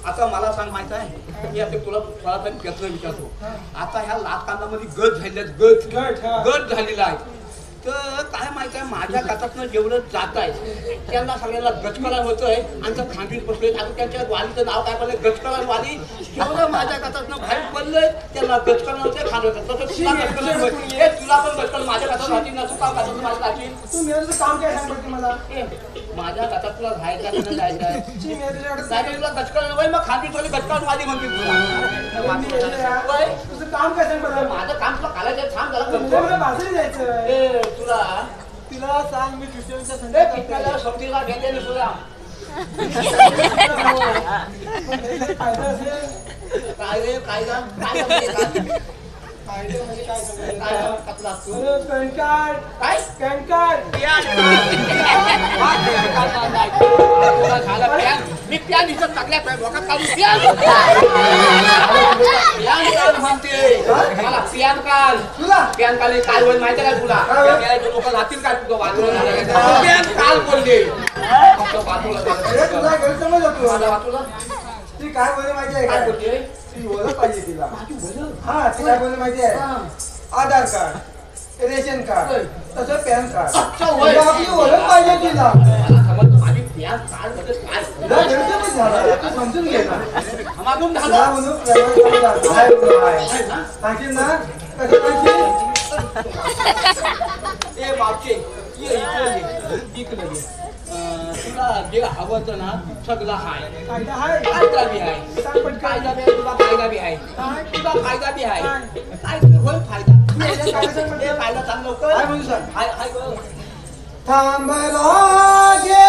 आता मला सांग माहित आहे मी आता तुला थोडासा प्रश्न विचारतो. आता ह्या लाटकांडामध्ये गट झालेत गट झालेला आहे. तर काय माहित आहे माझ्या कातातनं जेवढं जात आहे त्यांना सगळ्यांना गचकरण होतंय आणि त्या खांडीत बसले आता त्यांच्या वालीचं नाव काय पडलं गचकरण वाली. जेवढं माझ्या कातातनं बाहेर पडलंय त्यांना गचकरण होते खांड होतं. तसं तुला गचकरण होतं. ए, तुला पण गचकरण माझ्या कातात राहतील ना. तू काम कातात माझ्या राहतील. तू मेल्या, तुझं काम काय सांग बघ मला. ए, माझ्या कातात तुला राहायचं की नाही जायचं आहे? ची मेल्या, तुझ्याकडे नाही तुला गचकरण होईल मग खांदी थोडी गचकरण वाली म्हणतील तुला. होय? तुझं काम काय सांग बरं. माझं काम तुला कालायचं थांब जरा मेल्या, मला करतो. बाजारी जायचं. ए, तुला तिला सांग मी कृष्णाच्या ए, संगीता पिकल्याला समजीला गेलेली तुला फायदा असेल. काय रे काय झालं? काय झालं? फायदे म्हणजे काय सांगायचं? काय कपला असतो? अरे पॅन कार्ड काय पॅन कार्ड मी प्यान दिसत टाकल्या डोक्यात काढून प्यान म्हणते मला प्यान काल तुला प्यान काल काय होईल माहिती का तुला लोक राहतील काय तुझं वाचूला प्यान काल बोलले अरे तुला गैरसमज होतो वाचूला ती काय बोलली माहिती आहे काय का बोलते ती ओळख पाहिजे तिला हा ती काय बोलली माहिती आहे आधार कार्ड रेशन कार्ड तसं पॅन कार्ड होय. आपली ओळख पाहिजे तिला माझी प्यान काल म्हणजे काय तुला गैरसमज झाला तू समजून घे ना मागून तुला झालं म्हणून प्रवास काय म्हणून आहे सांगशील ना कसं सांगशील ए बापचे ये इकडे ये तुला जे हवं ना सगळं हाय कायदा आहे कायदा बी आहे सांग पटकन. कायदा बी आहे तुला फायदा बी आहे तुला फायदा बी आहे काय तुला होईल फायदा हे फायदा सांग लवकर काय म्हणू सांग हाय हाय गं. थांबला गे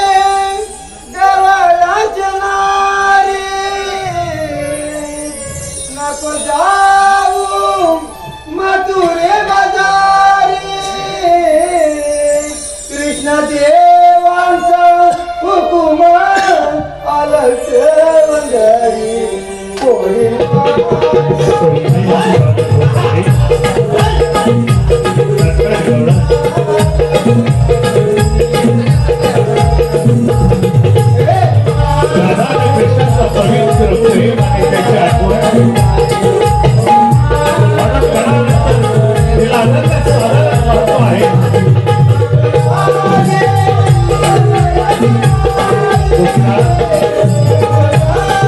गवळाच्या नारी नको जाऊ मथुरे बाजारी कृष्ण देवांचा हुकुम आलं ते वंदरी कोणी कृष्णाचा पवित्र प्रेम आणि त्याची आठवण मला कळालं तिला आनंदाचं साधारण महत्व आहे कृष्णा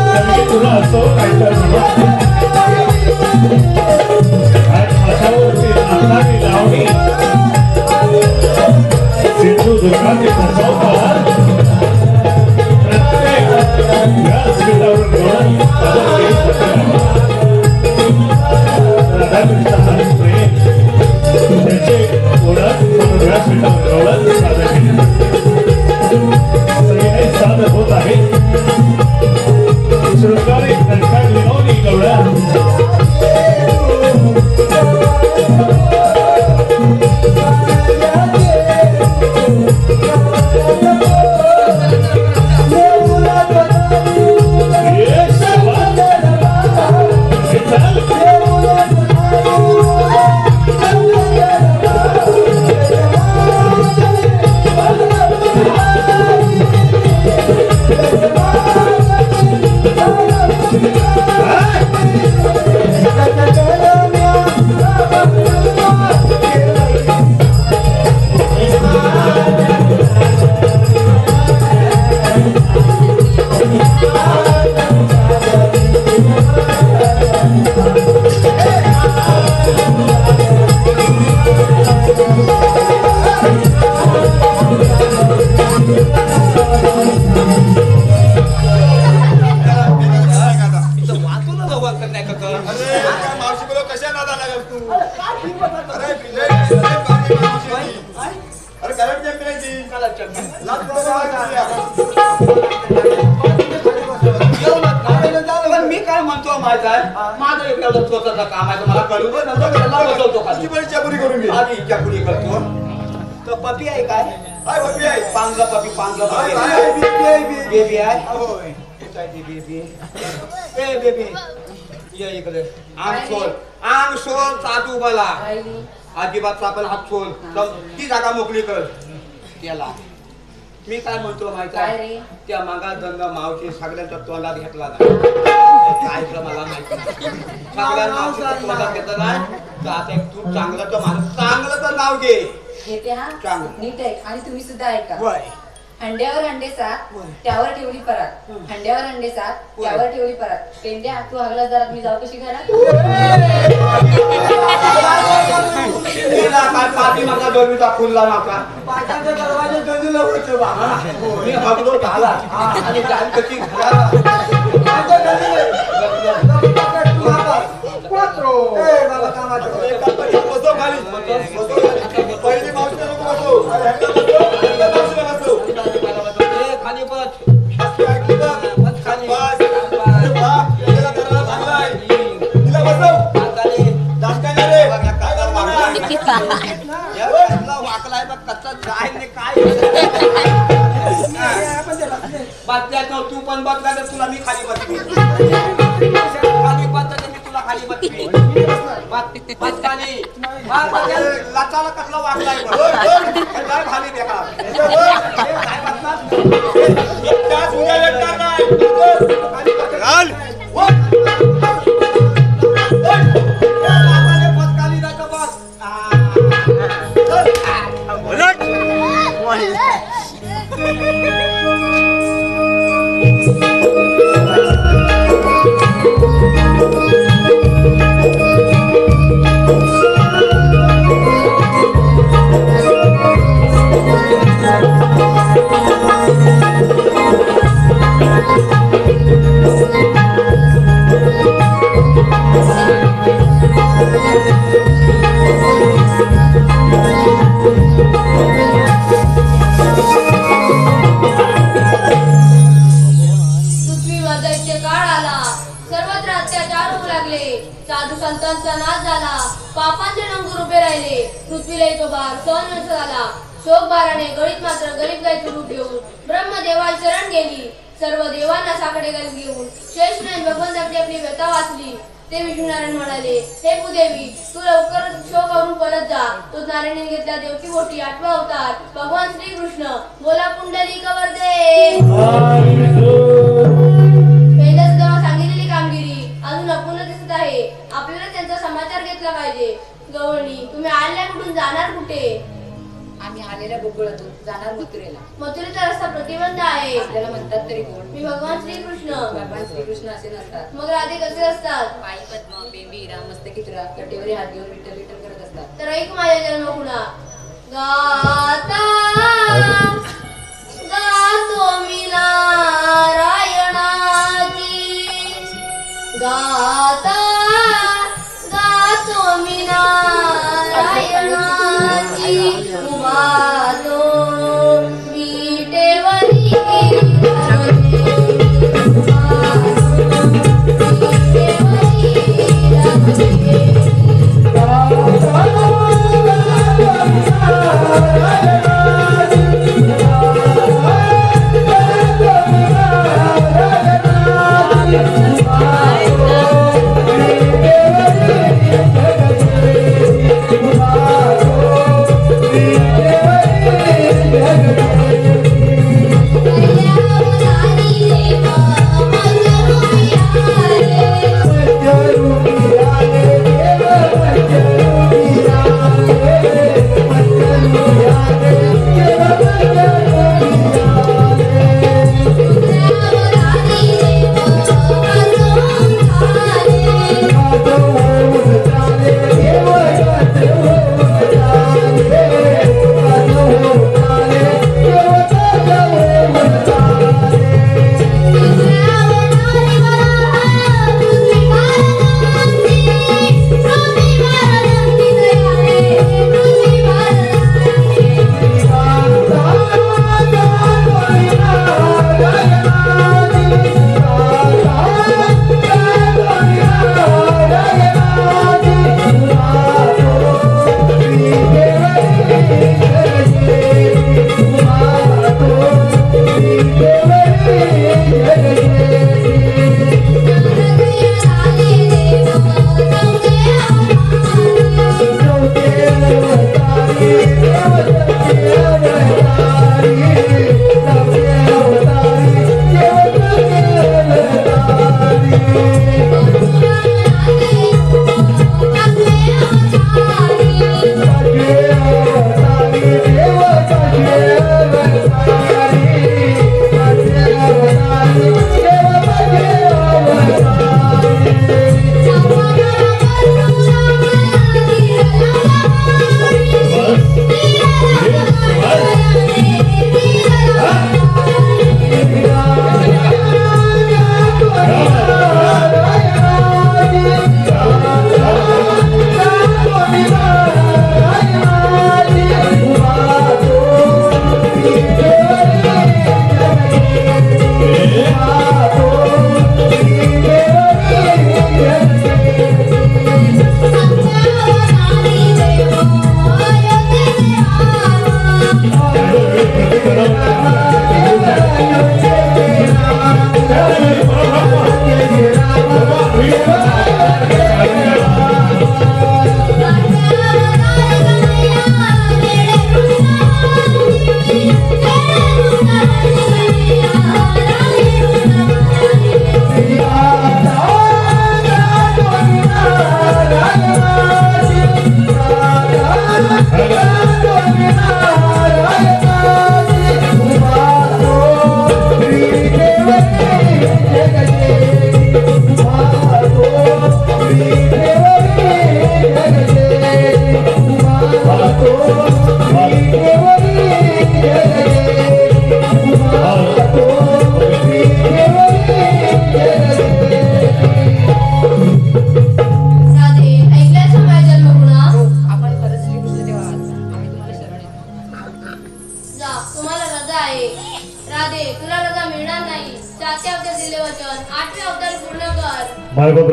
तरी तुला असं काहीतरी म्हणत आज माझ्यावरती नाचणारी लावणी सिंधुदुर्गाने बसवता सादर होत आहे शृंगारी कंठाळ विनोदी गवळा पण मी काय म्हणतो माहित आहे माझं एक एवढं स्वतःचं काम आहे मला कळू दे नंतर त्याला बसवतो खाली. आधी इच्छापुरी करतो तर पपी आहे काय पांगला पपी बेबी आहे काय ती बेबी ए बेबी ये इकडे आंग सोल साधू मला अजिबात आपण हात सोल ती जागा मोकळी कर त्याला मी काय म्हणतो माहिती आहे त्या मागा दंगा मावशी सगळ्यांच्या तोंडात घेतला काय मला माहिती सगळ्या मावशीच्या तोंडात घेतला नाही तर आता एक तू चांगलं तर माणूस चांगलं तर नाव घे घेते हा चांगलं. नीट आहे आणि तुम्ही सुद्धा ऐका वय हंड्यावर हंडे सात त्यावर ठेवली परात हंड्यावर हंडे सात त्यावर ठेवली परात पेंड्या तू हगला जरा मी जाऊ कशी घरात तिला काय पाठी माझा दोरीचा फुलला नका पाटाच्या दरवाजा गजूला होतं बाबा मी हगलो झाला आणि जाण कशी घाला ए बाबा कामाचं पहिली मावशी नको बसू मावशीला बसू खाली बस खाली तिला बसव दास काय रे या कसला वाकलाय बघ कच्चा काय नाही काय आपण त्याला बातम्या तू पण बघला तर तुला मी खाली बसवी खाली बसता मी तुला खाली बसवी लाचाला कसला वाकलाय बघ काय खाली देखा काय बसणार त्याच उद्या भेटणार नाही घाल साधू संतांचा नाश झाला, पापांचे डोंगर उभे राहिले, पृथ्वीला तो भार सहन झाला. शोक भाराने गळीत मात्र गरीब गायचे रूप घेऊन ब्रह्मदेवाला शरण गेली. सर्व देवांना साकडे घेऊन शेषनारायण भगवान आपली आपली व्यथा वाचली. ते विष्णुनारायण म्हणाले, हे भूदेवी, तू लवकर शोकावरून परत जा. तो नारायणने घेतला देवकी मोठी 8वा अवतार भगवान श्रीकृष्ण. बोला पुंडलिक वरदे. सांगितलेली कामगिरी अजून अपूर्ण दिसत आहे. आपल्याला त्यांचा समाचार घेतला पाहिजे. गवळणी, तुम्ही आल्या कुठून, जाणार कुठे? आम्ही आलेल्या गोकुळातून जाणार मथुरेला. मथुरेचा रस्ता प्रतिबंध आहे. आपल्याला म्हणतात तरी कोण? मी भगवान श्रीकृष्ण. भगवान श्रीकृष्ण असे नसतात. मग राधे कसे असतात? पायी पद्म, बेंबी, मस्तकी तुरा, कटेवरी हात घेऊन विठ्ठल विठ्ठल करत असतात. तर ऐक माझ्या जन्मकुणा. गाता गातो मी नारायणाची, गाता गातो मी नारायणाची. उभातो विटेवरी राजे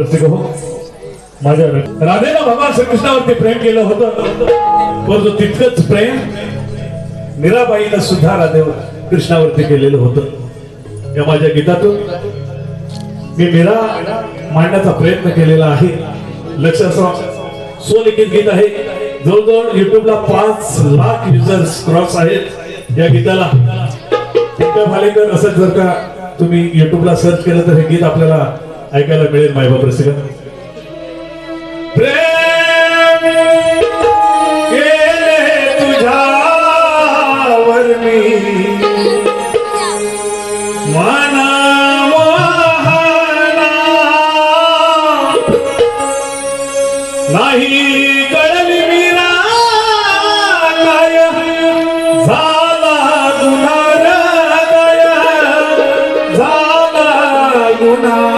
रसिक हो, माझ्या राधेनं भगवान श्रीकृष्णावरती प्रेम केलं होतं, परंतु तितकंच प्रेम मीराबाईनं सुद्धा राधेवर कृष्णावरती केलेलं होतं. या माझ्या गीतातून मी मीरा मांडण्याचा प्रयत्न केलेला आहे. लक्ष असो, स्वलिखित गीत आहे. जवळजवळ युट्यूबला 5 लाख युजर्स क्रॉस आहेत या गीताला. भालेकर असं जर का तुम्ही युट्यूबला सर्च केलं तर हे गीत आपल्याला ऐकायला मिळेल. मायबाप रसिका, प्रेम केले तुझ्यावर मी मना मोहना, नाही कळली मीरा काय झाला गुन्हा, झाला गुन्हा.